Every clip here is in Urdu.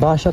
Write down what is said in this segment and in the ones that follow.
12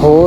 4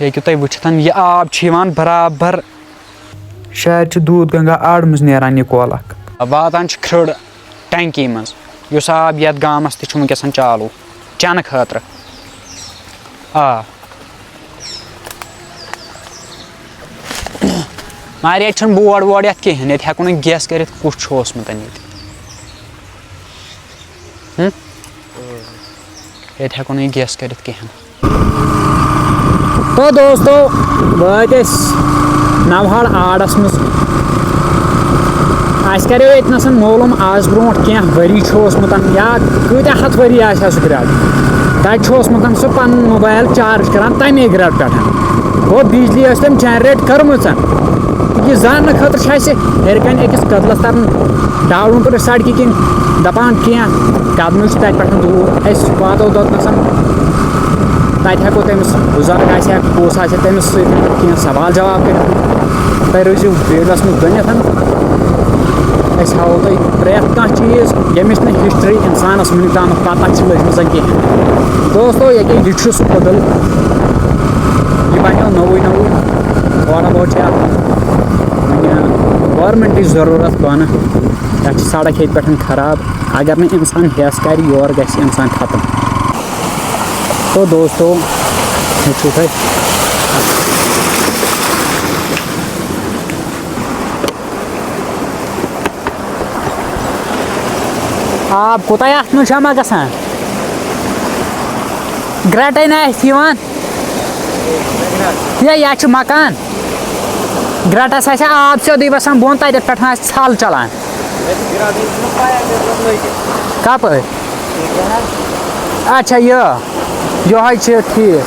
ہیٚکِو تُہۍ وٕچھِتھ یہِ آب چھُ یِوان برابر شاید چھُ دوٗد گنگا آڑٕ منٛز نیران یہِ کۄل اکھ واتان چھِ کھرٛڈ ٹینکی منٛز یُس آب یتھ گامس تہِ چھُ وٕنکیٚس چالوٗ چنہٕ خٲطرٕ مگر ییٚتہِ چھُنہٕ بورڈ وورڈ یتھ کِہینۍ ییٚتہِ ہٮ۪کو نہٕ گیس کٔرِتھ کُس چھُ اوسمُت ییٚتہِ ییٚتہِ ہٮ۪کو نہٕ یہِ گیس کٔرِتھ کِہینۍ تو دوستو وٲتۍ أسۍ نوہر آڑس منٛز اَسہِ کریو ییٚتنس معلوٗم آز برونٛٹھ کینٛہہ ؤری چھُ اوسمُت یا کۭتیاہ ہتھ ؤری آسہِ ہا سُہ گرٛڈ تتہِ چھُ اوسمُت سُہ پنُن موبایل چارٕج کران تمے گرٛڈ پٮ۪ٹھ گوٚو بجلی ٲس تٔمۍ جنریٹ کٔرمٕژ یہِ زاننہٕ خٲطرٕ چھِ اَسہِ ہیٚرِ کنۍ أکِس کدلس ترُن ڈاوُن پٮ۪ٹھ سڑکہِ کِنۍ دپان کینٛہہ قدمٕے چھُ تتہِ پٮ۪ٹھ دوٗر أسۍ واتو توٚتنس تتہِ ہٮ۪کو تٔمِس بُزرگ آسہِ ہا کُس آسہِ ہا تٔمِس سۭتۍ کینٛہہ سوال جواب کٔرِتھ تُہۍ روٗزِو ویٖڈیوس منٛز بٔنِتھ أسۍ ہاوو تۄہہِ پرٛٮ۪تھ کانٛہہ چیٖز ییٚمِچ نہٕ ہسٹری انسانس وُنیُک تامتھ پتہ چھِ لٔجمٕژ کینٛہہ دوستو ییٚکیٛاہ یہِ چھُ سُہ کٔدٕل یہِ بنیو نوٚوُے تھوڑا بہت چھِ اتھ گورمنٹٕچ ضروٗرت بانہٕ یتھ چھِ سڑک ییٚتہِ پٮ۪ٹھ خراب اگر نہٕ انسان ہٮ۪س کرِ یورٕ گژھِ انسان ختم تو دوستو وٕچھِو تُہۍ آب کوٗتاہ اتھ منٛز جمع گژھان گرٛٹے نہ اَسہِ یِوان یہِ چھُ مکان گرٛٹس آسہِ آب سیوٚدُے وسان بۄن تتٮ۪تھ پٮ۪ٹھ آسہِ ژھل چلان کپٲرۍ اچھا یِہوے چھِ ٹھیٖک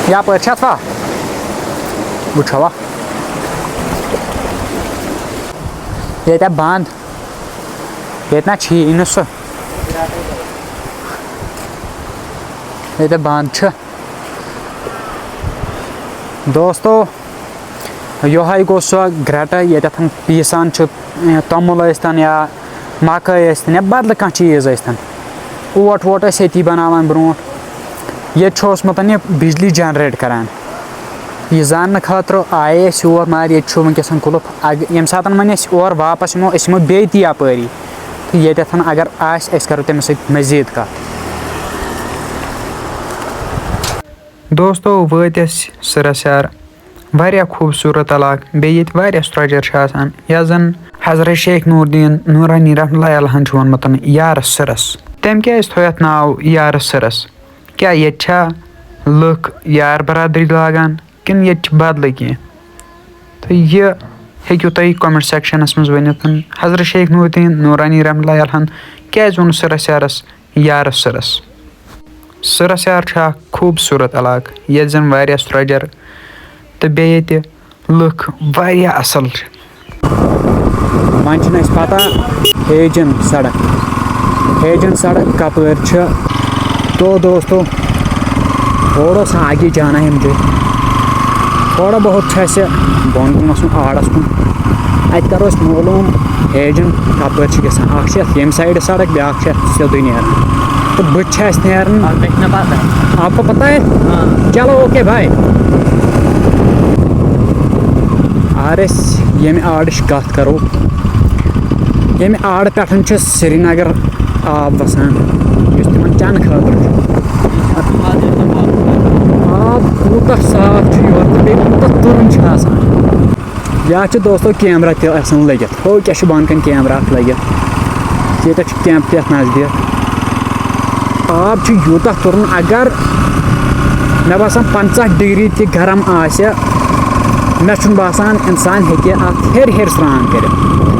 یپٲرۍ چھَتھوا وٕچھوا ییٚتیٛاہ بنٛد ییٚتہِ نہ چھِیی نہٕ سُہ ییٚتیٛاہ بنٛد چھُ دوستو یِہوے گوٚو سۄ گرٛٹہٕ ییٚتٮ۪تھ پیٖسان چھِ توٚمُل ٲسۍتن یا مکٲے ٲسۍتن یا بدلہٕ کانٛہہ چیٖز ٲسۍتن اوٹ ووٹ ٲسۍ ییٚتی بناوان برونٛٹھ ییٚتہِ چھُ اوسمُت یہِ بجلی جنریٹ کران یہِ زاننہٕ خٲطرٕ آیے أسۍ یور مگر ییٚتہِ چھُ وٕنکیٚس کُلُف ییٚمہِ ساتہٕ وۄنۍ أسۍ اورٕ واپس یِمو أسۍ یِمو بیٚیہِ تہِ یپٲری تہٕ ییٚتٮ۪تھ اگر آسہِ أسۍ کرو تٔمِس سۭتۍ مٔزیٖد کتھ دوستو وٲتۍ أسۍ سراسیار واریاہ خوٗبصوٗرت علاقہٕ بیٚیہِ ییٚتہِ واریاہ سرٛوجر چھِ آسان یتھ زن حضرت شیخ نوٗردیٖن نوٗرانی رحمتہ اللہ علیہن چھُ ووٚنمُت یارس سٕرس تٔمۍ کیٛازِ تھوو یتھ ناو یارس سٕرس کیٛاہ ییٚتہِ چھا لُکھ یار برادری لاگان کِنہٕ ییٚتہِ چھِ بدلٕے کینٛہہ تہٕ یہِ ہیٚکِو تُہۍ کومنٹ سیکشنس منٛز ؤنِتھ حضرت شیخ نوٗردیٖن نوٗرانی رحمتہ اللہ علیہن کیٛازِ ووٚن سراسیارس یارس سٕرس سراسیار چھُ اکھ خوٗبصوٗرت علاقہٕ ییٚتہِ زن واریاہ سرٛوجر تہٕ بیٚیہِ ییٚتہِ لُکھ واریاہ اصل چھِ وۄنۍ چھِنہٕ اَسہِ پتہ ہیجن سڑک کپٲرۍ چھِ تو دوستو تھوڑا سا آگے جانا ہے مجھے تھوڑا بہت چھُ اَسہِ بۄن کُن وسُن آڑس کُن اتہِ کرو أسۍ معلوٗم ہیجن کپٲرۍ چھِ گژھان اکھ چھِ یتھ ییٚمہِ سایڈٕ سڑک بیٛاکھ چھِ یتھ سیوٚدُے نیران تہٕ بٕتھِ چھِ اَسہِ نیران آپ کو پتہ ہے چلو اوکے بھائی اگر أسۍ ییٚمہِ آڑٕچ کتھ کرو ییٚمہِ آڑٕ پٮ۪ٹھ چھُ سرینگر آب وسان یُس تِمن چنہٕ خٲطرٕ چھُ آب کوٗتاہ صاف چھُ یورٕ تہٕ بیٚیہِ کوٗتاہ تُرُن چھُ آسان یا چھِ دوستو کیمرا تہِ آسان لٔگِتھ ہو کیٛاہ چھُ بۄن کَنۍ کیمرا اکھ لٔگِتھ ییٚتٮ۪تھ چھُ کیمپ تہِ یتھ نزدیٖک آب چھُ یوٗتاہ تُرُن اگر مےٚ باسان 50 ڈگری تہِ گرم آسہِ مےٚ چھُنہٕ باسان انسان ہیٚکہِ اتھ ہیٚرِ سرٛان کٔرِتھ